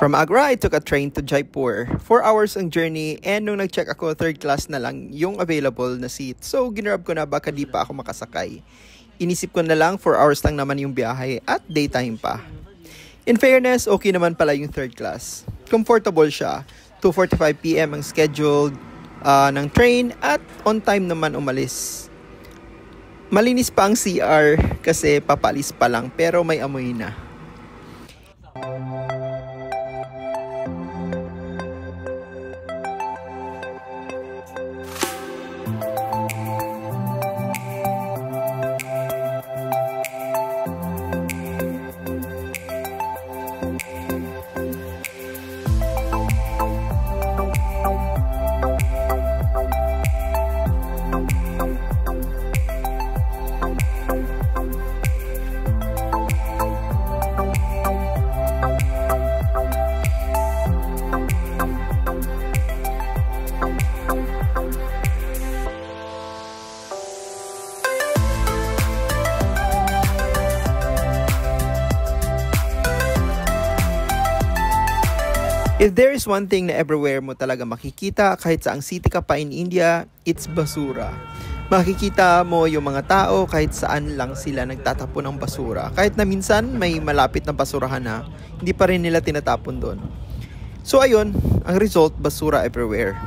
From Agra, I took a train to Jaipur. 4 hours ang journey and nung nag-check ako, third class na lang yung available na seat. So, ginrab ko na baka di pa ako makasakay. Inisip ko na lang 4 hours lang naman yung biyahe at daytime pa. In fairness, okay naman pala yung third class. Comfortable siya. 2:45 PM ang scheduled ng train at on time naman umalis. Malinis pa ang CR kasi papalis pa lang pero may amoy na. If there is one thing na everywhere mo talaga makikita, kahit saang city ka pa in India, it's basura. Makikita mo yung mga tao kahit saan lang sila nagtatapon ng basura. Kahit na minsan may malapit na basurahan na, hindi pa rin nila tinatapon doon. So ayun, ang result, basura everywhere.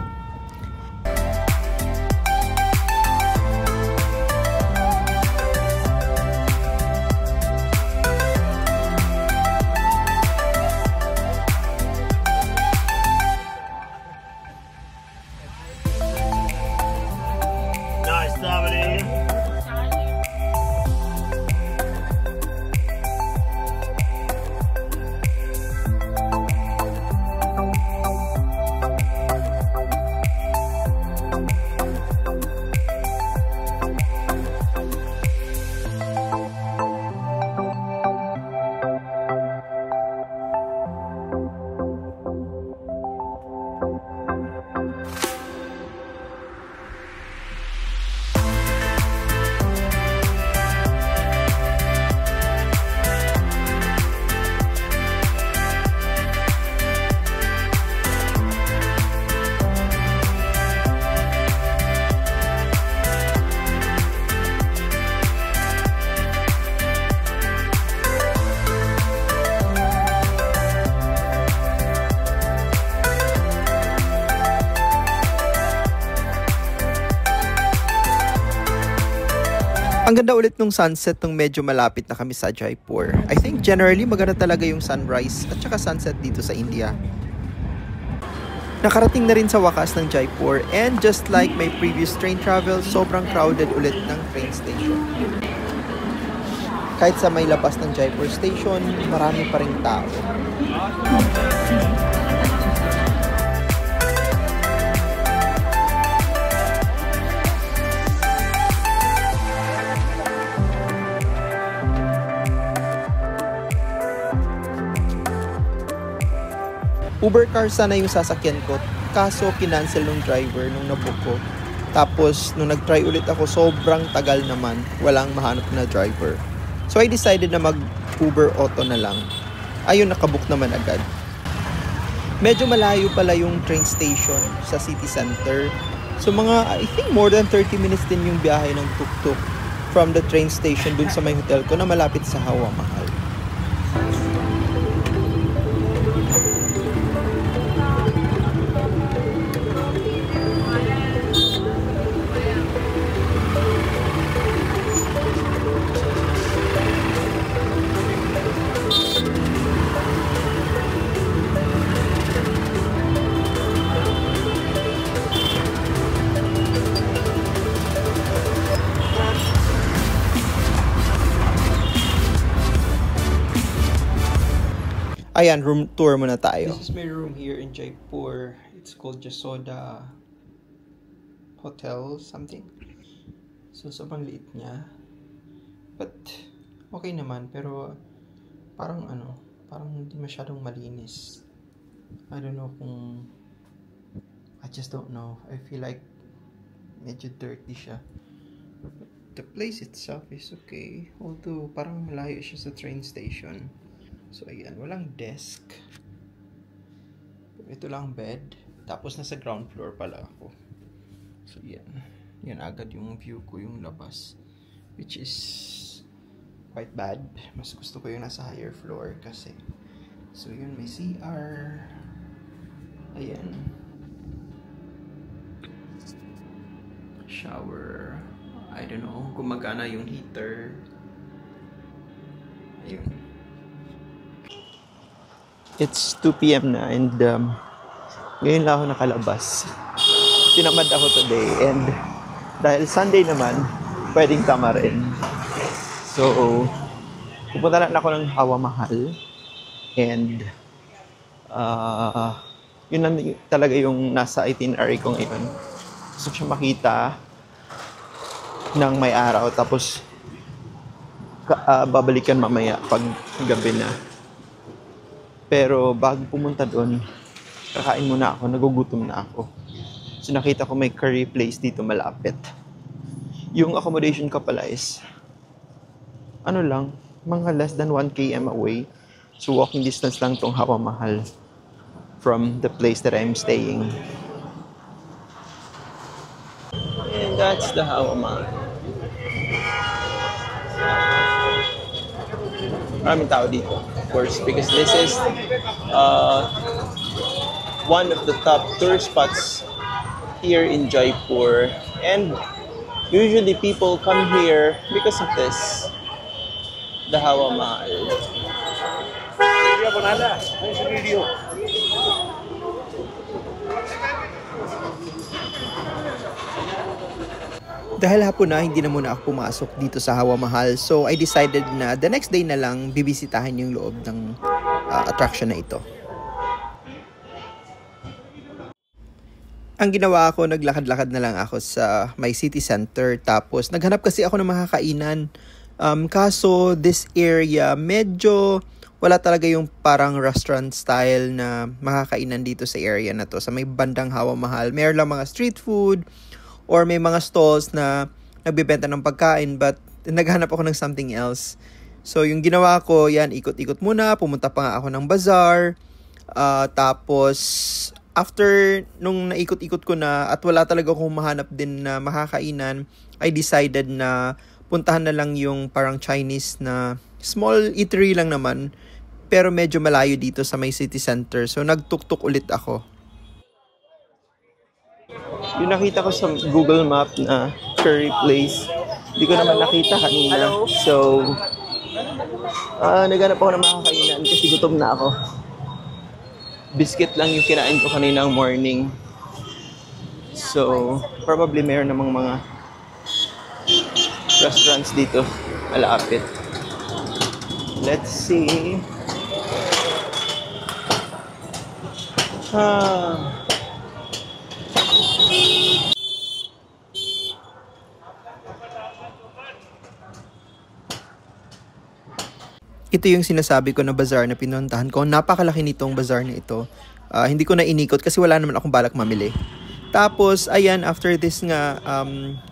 Ang ganda ulit nung sunset nung medyo malapit na kami sa Jaipur. I think generally maganda talaga yung sunrise at saka sunset dito sa India. Nakarating na rin sa wakas ng Jaipur and just like my previous train travel, sobrang crowded ulit ng train station. Kahit sa may labas ng Jaipur station, marami pa ring tao. Uber car sana yung sasakyan ko, kaso kinancel nung driver nung nabook ko. Tapos nung nag-try ulit ako, sobrang tagal naman, walang mahanap na driver. So I decided na mag-Uber Auto na lang. Ayun, nakabook naman agad. Medyo malayo pala yung train station sa city center. So mga, I think more than 30 minutes din yung biyahe ng tuk-tuk from the train station dun sa may hotel ko na malapit sa Hawa Mahal. Ayan, room tour muna tayo. This is my room here in Jaipur. It's called Jasoda Hotel something. So, sobrang liit niya. But, okay naman. Pero, parang hindi masyadong malinis. I don't know kung... I just don't know. I feel like medyo dirty siya. The place itself is okay. Although, parang malayo siya sa train station. So, ayan. Walang desk. Ito lang bed. Tapos nasa ground floor pala ako. So yan. Yan agad yung view ko, yung labas. Which is quite bad. Mas gusto ko yung nasa higher floor kasi. So yun, may CR. Ayan. Shower. I don't know kung magana yung heater. Ayun. It's 2 p.m. na and ngayon lang ako nakalabas. Tinamad ako today and dahil Sunday naman, pwedeng tama rin. So, pupunta na ako ng Hawa Mahal and yun lang talaga yung nasa itinerary ko ngayon. Gusto ko siya makita ng may araw tapos babalikan mamaya pag gabi na. Pero bago pumunta doon, kakain muna ako, nagugutom na ako. So nakita ko may curry place dito malapit. Yung accommodation ko pala is, ano lang, mga less than 1 km away. So walking distance lang tong Hawa Mahal from the place that I'm staying. And that's the Hawa Mahal. Maraming tao dito, of course, because this is one of the top tourist spots here in Jaipur, and usually people come here because of this, the Hawa Mahal. Dahil hapon na, hindi na muna ako pumasok dito sa Hawa Mahal. So, I decided na the next day na lang bibisitahin yung loob ng attraction na ito. Ang ginawa ko, naglakad-lakad na lang ako sa may city center. Tapos, naghanap kasi ako ng makakainan. Kaso, this area, medyo wala talaga yung parang restaurant style na makakainan dito sa area na to. Sa may bandang Hawa Mahal, mayroon lang mga street food, or may mga stalls na nagbebenta ng pagkain, but naghanap ako ng something else. So, yung ginawa ko, yan, ikot-ikot muna. Pumunta pa nga ako ng bazaar. Tapos, after nung naikot-ikot ko na at wala talaga akong mahanap din na makakainan, I decided na puntahan na lang yung parang Chinese na small eatery lang naman, pero medyo malayo dito sa may city center. So, nagtuk-tuk ulit ako. Yung nakita ko sa Google Map na curry place, hindi ko naman nakita kanina. So, naghanap ako ng makakainan kasi gutom na ako. Biscuit lang yung kinain ko kaninang morning. So, probably mayroon namang mga restaurants dito malapit. Let's see. Ito yung sinasabi ko na bazaar na pinuntahan ko. Napakalaki nitong bazaar na ito. Hindi ko na inikot kasi wala naman akong balak mamili. Tapos, ayan, after this nga,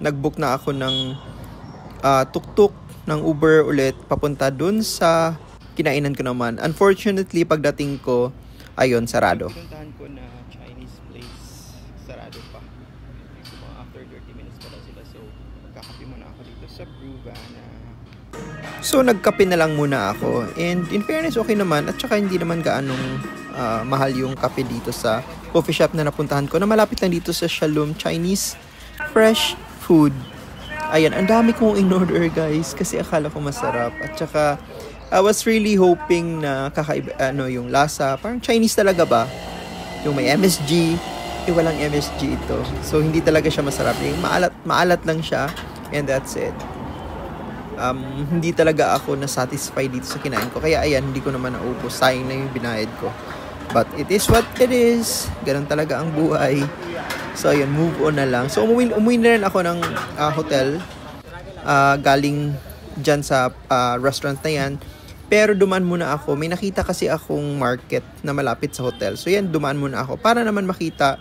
nag-book na ako ng tuk-tuk, ng Uber ulit, papunta dun sa kinainan ko naman. Unfortunately, pagdating ko, ayun, sarado. Pinuntahan ko na Chinese place, sarado pa. So, mga after 30 minutes pa sila. So, magkakape muna ako dito sa Bruvana. So, nagkape na lang muna ako. And in fairness, okay naman. At saka hindi naman gaanong mahal yung kape dito sa coffee shop na napuntahan ko. Na malapit lang dito sa Shalom Chinese Fresh Food. Ayan, ang dami kong in-order guys. Kasi akala ko masarap. At saka, I was really hoping na kakaiba, yung lasa. Parang Chinese talaga ba? Yung may MSG. Walang MSG ito. So, hindi talaga siya masarap. Yung maalat lang siya. And that's it. Hindi talaga ako na-satisfy dito sa kinain ko. Kaya ayan, hindi ko naman naubos. Sayang na yung binayad ko. But it is what it is. Ganun talaga ang buhay. So ayun, move on na lang. So umuwi na rin ako ng hotel. Galing dyan sa restaurant na yan. Pero dumaan muna ako. May nakita kasi akong market na malapit sa hotel. So yan, dumaan muna ako. Para naman makita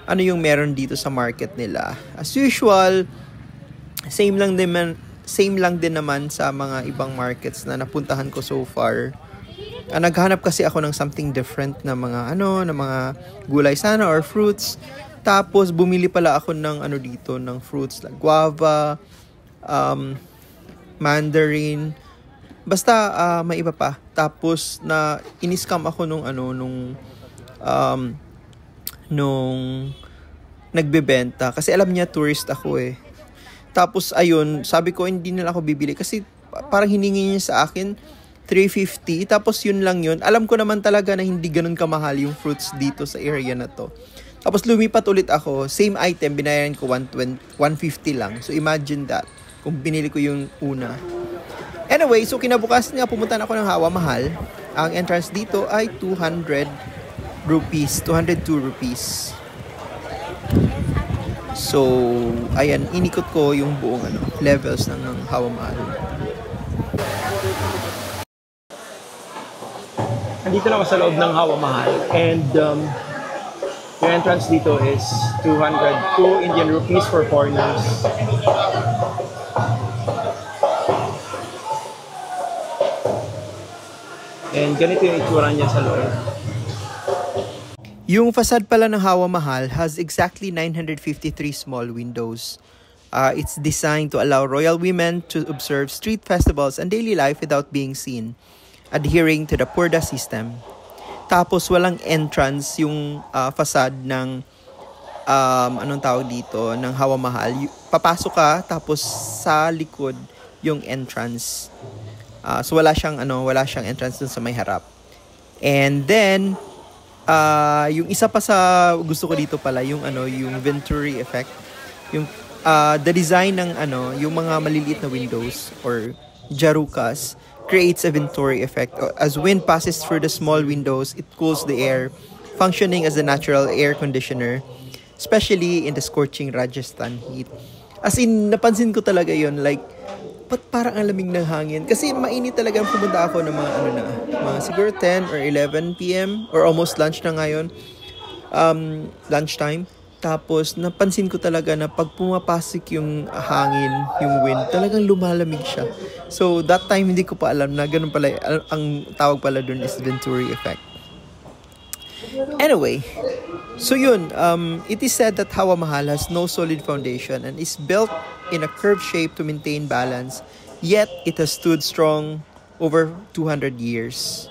ano yung meron dito sa market nila. As usual, same lang din naman sa mga ibang markets na napuntahan ko so far. naghanap kasi ako ng something different na mga na mga gulay sana or fruits. Tapos bumili pala ako ng dito ng fruits like guava, mandarin, basta may iba pa. Tapos na iniscam ako nung nagbebenta kasi alam niya tourist ako eh. Tapos ayun, sabi ko hindi na ako bibili kasi parang hiningi niya sa akin 350, tapos yun lang yun. Alam ko naman talaga na hindi ganun kamahal yung fruits dito sa area na to. Tapos lumipat ulit ako, same item, binayaran ko 150 lang. So imagine that, kung binili ko yung una. Anyway, so kinabukasan nga pumunta na ako ng Hawa Mahal. Ang entrance dito ay 200 rupees, 202 rupees. So, ayan, inikot ko yung buong levels ng Hawa Mahal. Nandito na ako sa loob ng Hawa Mahal and yung entrance dito is 202 Indian rupees for foreigners. And ganito yung itsura niya sa loob. Yung facade pala ng Hawa Mahal has exactly 953 small windows. It's designed to allow royal women to observe street festivals and daily life without being seen, adhering to the Purdah system. Tapos walang entrance yung facade ng anong tawag dito, ng Hawa Mahal. Papasok ka tapos sa likod yung entrance. So wala siyang entrance dun sa may harap. And then yung isa pa sa gusto ko dito pala yung yung Venturi effect. Yung the design ng yung mga maliliit na windows or jarukas creates a Venturi effect. As wind passes through the small windows, it cools the air, functioning as a natural air conditioner, especially in the scorching Rajasthan heat. As in, napansin ko talaga yon, like, ba't parang alamig ng hangin? Kasi mainit talaga pumunta ako ng mga siguro 10 or 11 p.m. or almost lunch na ngayon. Lunchtime. Tapos, napansin ko talaga na pag pumapasok yung hangin, yung wind, talagang lumalamig siya. So, that time, hindi ko pa alam na ganun pala, ang tawag pala dun is Venturi effect. Anyway, so yun, it is said that Hawa Mahal has no solid foundation and is built in a curved shape to maintain balance, yet it has stood strong over 200 years.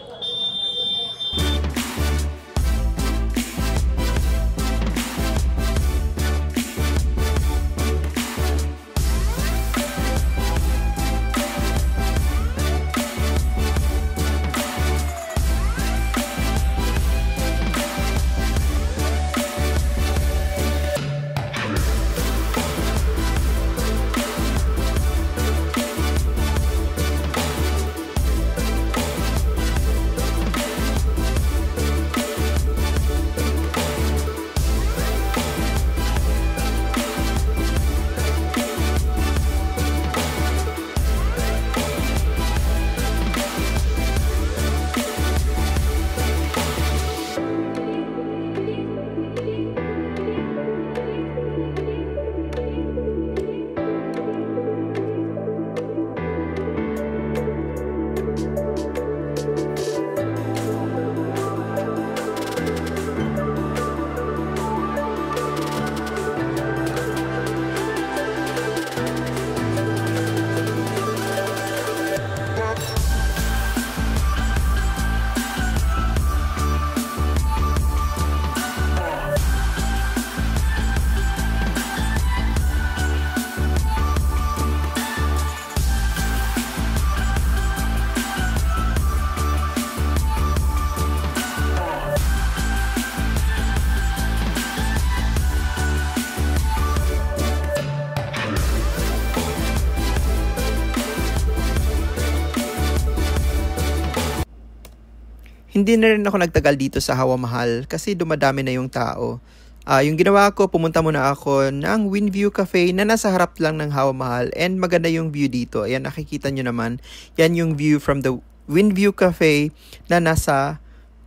Hindi na rin ako nagtagal dito sa Hawa Mahal kasi dumadami na yung tao. Yung ginawa ko, pumunta muna ako ng Windview Cafe na nasa harap lang ng Hawa Mahal and maganda yung view dito. Ayan, nakikita nyo naman. Yan yung view from the Windview Cafe na nasa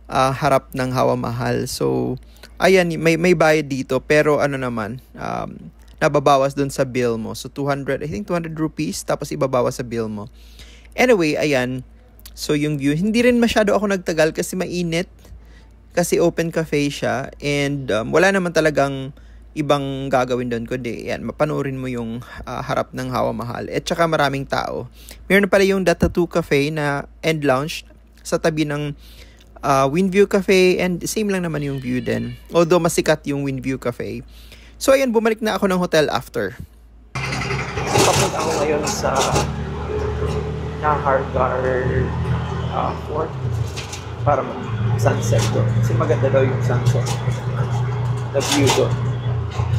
harap ng Hawa Mahal. So, ayan, may bayad dito pero nababawas dun sa bill mo. So, 200 rupees tapos ibabawas sa bill mo. Anyway, ayan. So yung view, hindi rin masyado ako nagtagal kasi mainit. Kasi open cafe siya and wala naman talagang ibang gagawin doon kundi yan, mapanoorin mo yung harap ng Hawa Mahal. At saka maraming tao. Meron pala yung Data 2 Cafe na end lounge sa tabi ng Windview Cafe and same lang naman yung view din. Although masikat yung Windview Cafe. So ayan, bumalik na ako ng hotel after. Papunta ako ngayon sa Nahargarh Fort para sunset doon. Kasi maganda daw yung sunset. The view doon.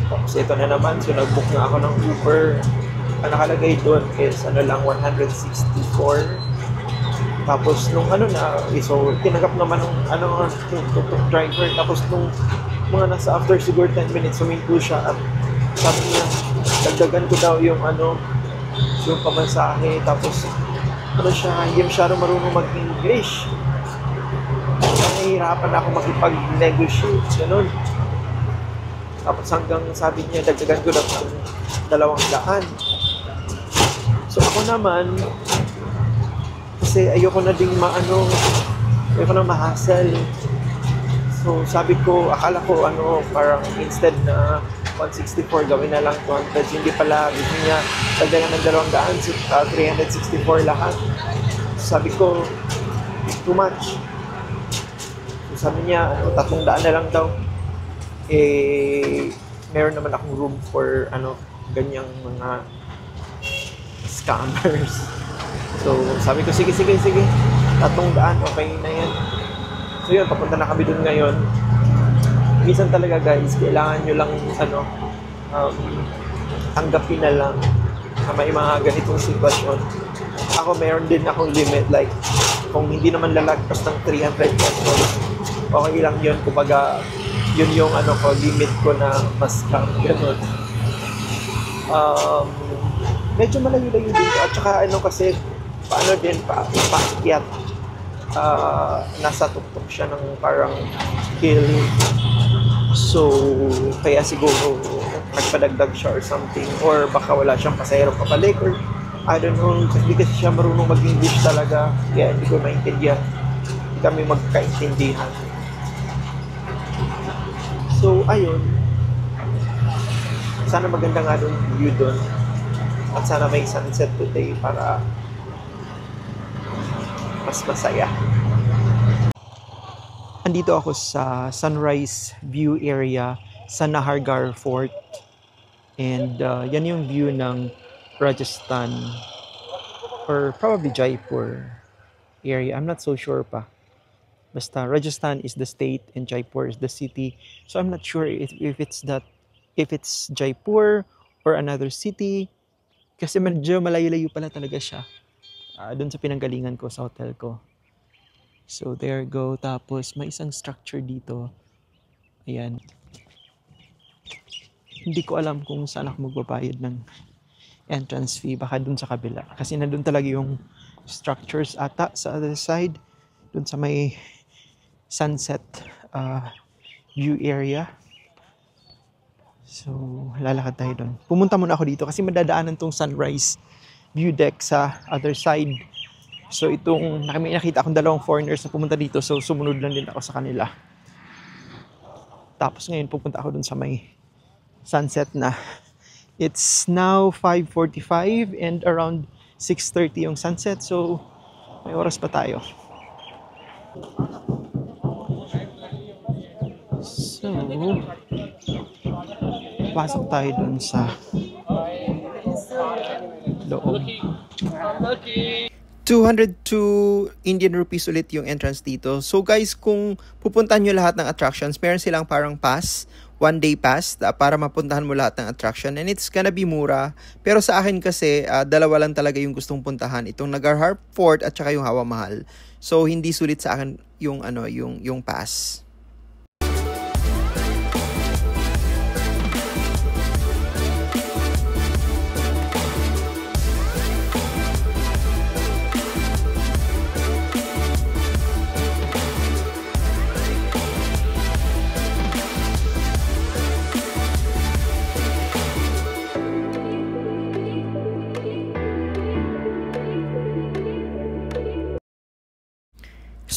Tapos ito na naman, so nag-book na ako ng Uber. Ang nakalagay doon is lang 164. Tapos nung so tinanggap naman ng tuk-tuk driver. Tapos nung mga nasa after siguro 10 minutes, suminto siya at sabi niya, dagdagan ko daw yung yung pamasahe. Tapos hindi masyado marunong mag-English. Nahihirapan ako makipag-negotiate, ganun. Tapos hanggang sabi niya, dagdagan ko lang ng 200. So ako naman, kasi ayoko na ding ayoko na ma-hassle. So sabi ko, akala ko parang instead na 164, gawin na lang 200. Hindi pala, gusto niya, dagdagan ng 200, so 364 lahat. So, sabi ko, too much. So, sabi niya, 300 na lang daw. Meron naman akong room for ganyang mga scammers. So sabi ko, sige 300, okay na yan. So yun, papunta na kami dun ngayon. Minsan talaga guys, kailangan nyo lang tanggapin na lang na may mga ganitong sitwasyon. Ako meron din akong limit, like kung hindi naman lalagpas ng 300 pesos, okay lang yun. Kumbaga yun yung limit ko na mas ganun. Medyo malayo-layo dito at saka kasi paakyat, nasa tuktok siya ng parang hill, so kaya siguro nagpadagdag siya or something, or baka wala siyang pasahero papalik, or I don't know, hindi kasi siya marunong mag-English talaga, kaya hindi ko maintindihan, hindi kami magkaintindihan. So, ayun. Sana maganda nga doon view doon. At sana may sunset today para mas masaya. Andito ako sa sunrise view area sa Nahargarh Fort. And yan yung view ng Rajasthan or probably Jaipur area. I'm not so sure pa. Basta Rajasthan is the state and Jaipur is the city. So I'm not sure if it's Jaipur or another city. Kasi medyo malayo-layo pala talaga siya. Doon sa pinanggalingan ko sa hotel ko. So there go. Tapos may isang structure dito. Ayan. Hindi ko alam kung saan ako magbabayad ng entrance fee. Baka doon sa kabila. Kasi nandun talaga yung structures ata sa other side. Doon sa may sunset view area. So, lalakad tayo doon. Pumunta muna ako dito kasi madadaanan tong sunrise view deck sa other side. So, may nakita akong 2 foreigners na pumunta dito. So, sumunod lang din ako sa kanila. Tapos ngayon, pupunta ako doon sa may sunset na. It's now 5:45 and around 6:30 yung sunset. So, may oras pa tayo. So, pasok tayo dun sa loob. 202 Indian rupees ulit yung entrance dito. So guys, kung pupuntahan nyo lahat ng attractions, meron silang parang pass, 1-day pass, para mapuntahan mo lahat ng attraction. And it's gonna be mura. Pero sa akin kasi, 2 lang talaga yung gustong puntahan. Itong Nagarhar Fort at saka yung Hawa Mahal. So hindi sulit sa akin yung pass.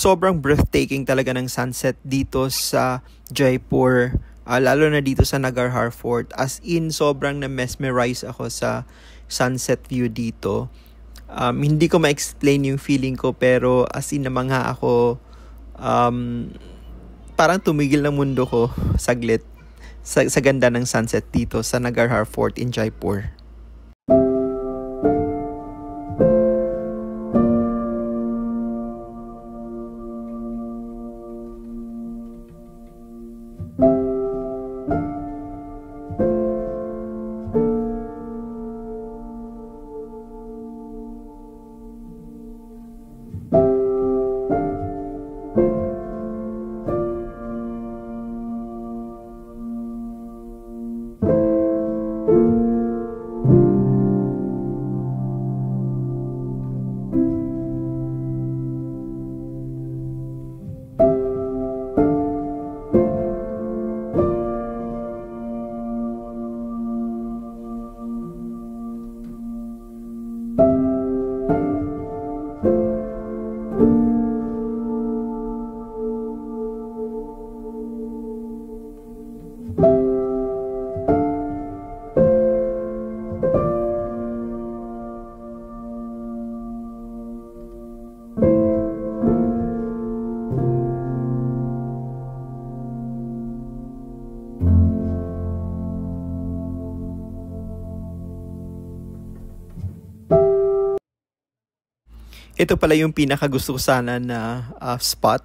sobrang breathtaking talaga ng sunset dito sa Jaipur. Lalo na dito sa Nagarhar Fort. As in, sobrang na-mesmerize ako sa sunset view dito. Hindi ko ma-explain yung feeling ko, pero as in namangha ako. Parang tumigil ng mundo ko saglit sa ganda ng sunset dito sa Nagarhar Fort in Jaipur. Ito pala yung pinakagusto ko sana na spot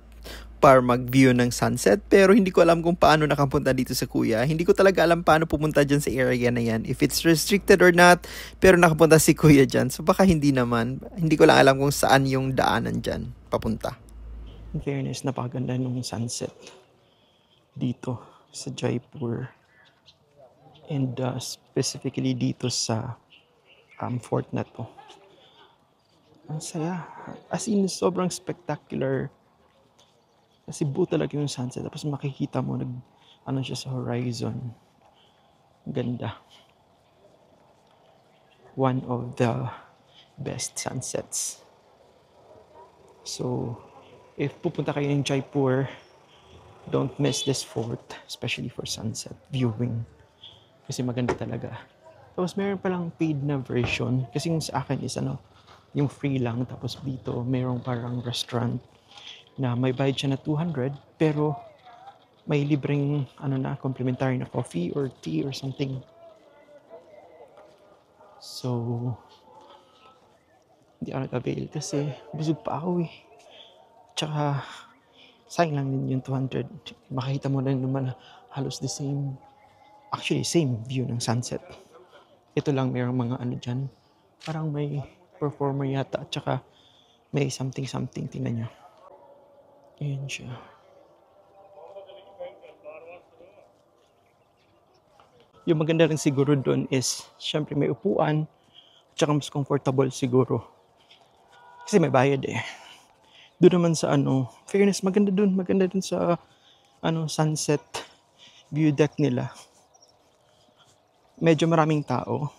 para mag-view ng sunset. Pero hindi ko alam kung paano nakapunta dito sa kuya. Hindi ko talaga alam paano pumunta dyan sa area na yan. If it's restricted or not. Pero nakapunta si kuya dyan. So baka hindi naman. Hindi ko lang alam kung saan yung daanan dyan papunta. In fairness, napakaganda nung sunset dito sa Jaipur. And specifically dito sa fort na to. Ang saya. As in, sobrang spectacular. Kasi buo talaga yung sunset. Tapos makikita mo, ano siya sa horizon. Ganda. One of the best sunsets. So, if pupunta kayo ng Jaipur, don't miss this fort. Especially for sunset viewing. Kasi maganda talaga. Tapos meron palang paid na version. Kasi yung sa akin is yung free lang. Tapos dito, mayroong parang restaurant na may bayad siya na 200 pero may libreng complimentary na coffee or tea or something. So, hindi ako nag-avail kasi busog pa ako eh. Tsaka, sayang lang din yung 200. Makikita mo lang naman halos the same, actually same view ng sunset. Ito lang mayroong mga dyan. Parang may performer yata at saka may something tingnan nyo. Ayan siya. Yung maganda rin siguro doon is syempre may upuan at saka mas comfortable siguro kasi may bayad eh. Doon naman sa fairness, maganda dun sa sunset view deck nila. Medyo maraming tao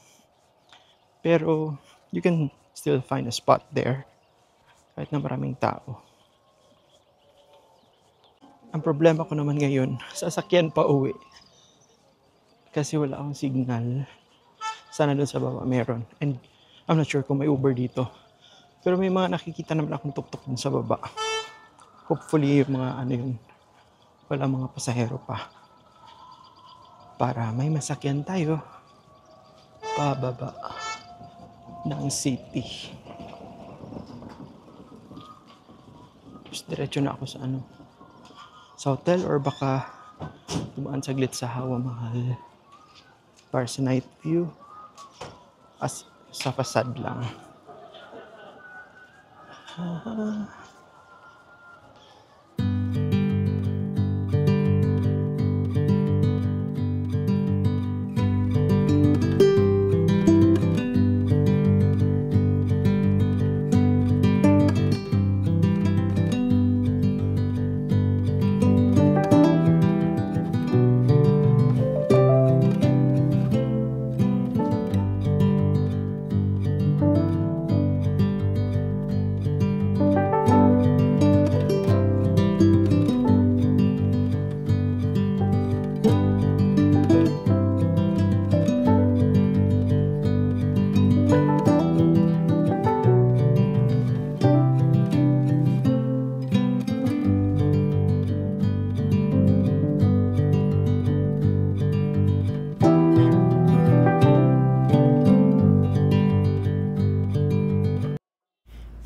pero you can still find a spot there kahit na maraming tao. Ang problema ko naman ngayon, sasakyan pa uwi kasi wala akong signal. Sana dun sa baba meron, and I'm not sure kung may Uber dito, pero may mga nakikita naman akong tuktok dun sa baba. Hopefully yung mga yun, wala mga pasahero pa para may masakyan tayo pababa ng city. Tapos diretso na ako sa sa hotel or baka dumaan saglit sa Hawa Mahal para sa night view as sa facade lang.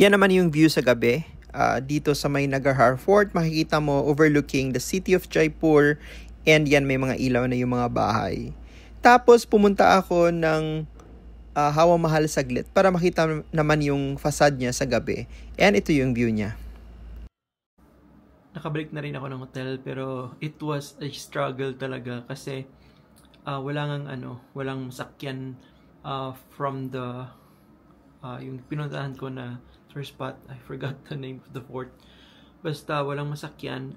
Yan naman yung view sa gabi. Dito sa may Nagahar Fort, makikita mo overlooking the city of Jaipur, and yan may mga ilaw na yung mga bahay. Tapos pumunta ako ng Hawa Mahal saglit para makita naman yung facade niya sa gabi. And ito yung view niya. Nakabalik na rin ako ng hotel pero it was a struggle talaga kasi walang masakyan from the yung pinuntahan ko na first spot. I forgot the name of the fort. Basta walang masakyan.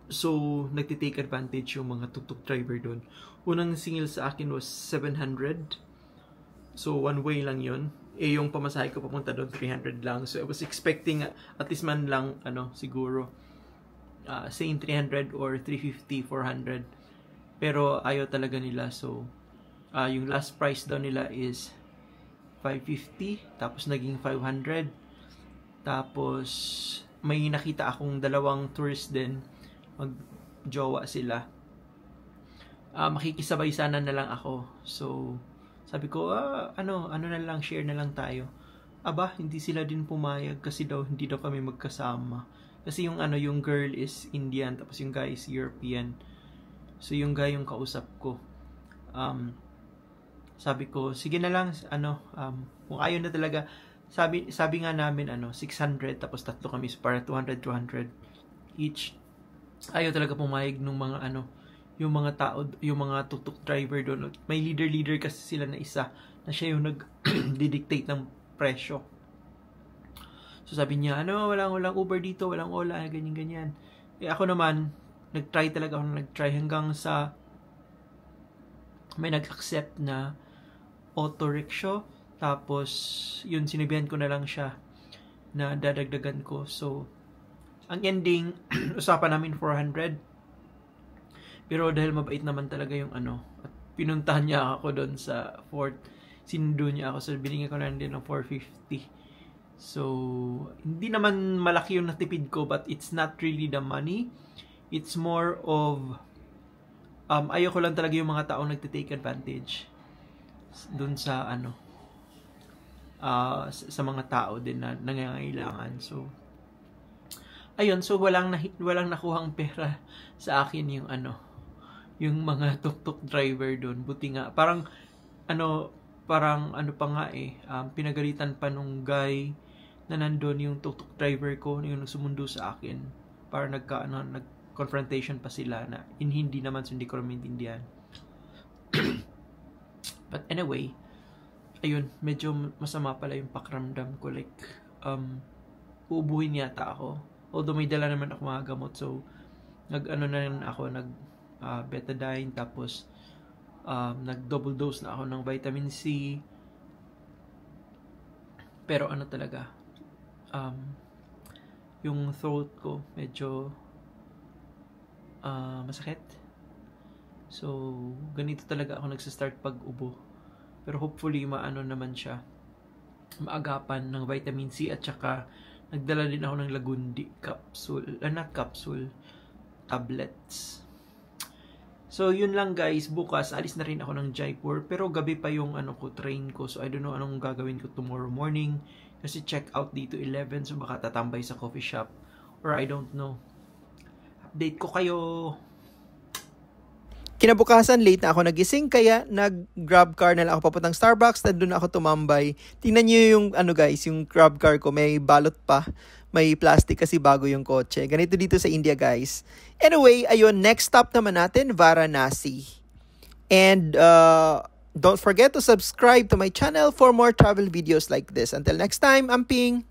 So, nagtitake advantage yung mga tuk-tuk driver doon. Unang singil sa akin was 700. So, one way lang yun. Yung pamasahe ko papunta doon, 300 lang. So, I was expecting at least man lang, siguro, saying 300 or 350, 400. Pero, ayaw talaga nila. So, yung last price daw nila is 550. Tapos, naging 500. Tapos, may nakita akong dalawang tourist din. Mag-jowa sila. Makikisabay sana na lang ako. So, sabi ko, ano na lang, share na lang tayo. Aba, hindi sila din pumayag kasi daw, hindi daw kami magkasama. Kasi yung girl is Indian, tapos yung guy is European. So, yung guy yung kausap ko. Sabi ko, sige na lang, kung ayaw na talaga, sabi nga namin 600 tapos tatlo kami para 200 each. Ayaw talaga pumayag nung mga yung mga tao, yung mga tuk-tuk driver doon. May leader kasi sila na isa na siya yung nag-dictate ng presyo. So sabi niya, walang Uber dito, walang Ola, ganyan. Ako naman, nag-try hanggang sa may nag-accept na auto rickshaw. Tapos, yun, sinabihan ko na lang siya na dadagdagan ko. So, ang ending, usapan namin 400. Pero dahil mabait naman talaga yung at pinuntahan niya ako doon sa fort. Sinundo niya ako. So, binigyan ko na din ng 450. So, hindi naman malaki yung natipid ko, but it's not really the money. It's more of, ayoko lang talaga yung mga taong nagtitake advantage doon sa sa mga tao din na nangangailangan. So, ayun, so walang nakuhang pera sa akin yung yung mga tuk-tuk driver doon. Buti nga, parang pa nga pinagalitan pa nung guy na nandun yung tuk-tuk driver ko, yung sumundo sa akin. Para nag-confrontation pa sila na hindi naman, so hindi ko naman maintindihan. But anyway, ayun, medyo masama pala yung pakiramdam ko. Like, uubuhin yata ako. Although may dala naman ako mga gamot. So, betadine. Tapos, nag-double dose na ako ng vitamin C. Pero talaga, yung throat ko medyo masakit. So, ganito talaga ako nagsistart pag ubo. Pero hopefully, naman siya. Maagapan ng vitamin C at saka nagdala din ako ng Lagundi capsule. Not capsule, tablets. So, yun lang guys. Bukas, alis na rin ako ng Jaipur. Pero gabi pa yung train ko. So, I don't know anong gagawin ko tomorrow morning. Kasi check out dito 11. So, baka tatambay sa coffee shop. Or I don't know. Update ko kayo. Kinabukasan, late na ako nagising, kaya nag-grab car na lang ako papuntang Starbucks, nandun ako tumambay. Tingnan nyo yung, guys, yung grab car ko, may balot pa, may plastic kasi bago yung kotse. Ganito dito sa India, guys. Anyway, ayun, next stop naman natin, Varanasi. And, don't forget to subscribe to my channel for more travel videos like this. Until next time, Amping!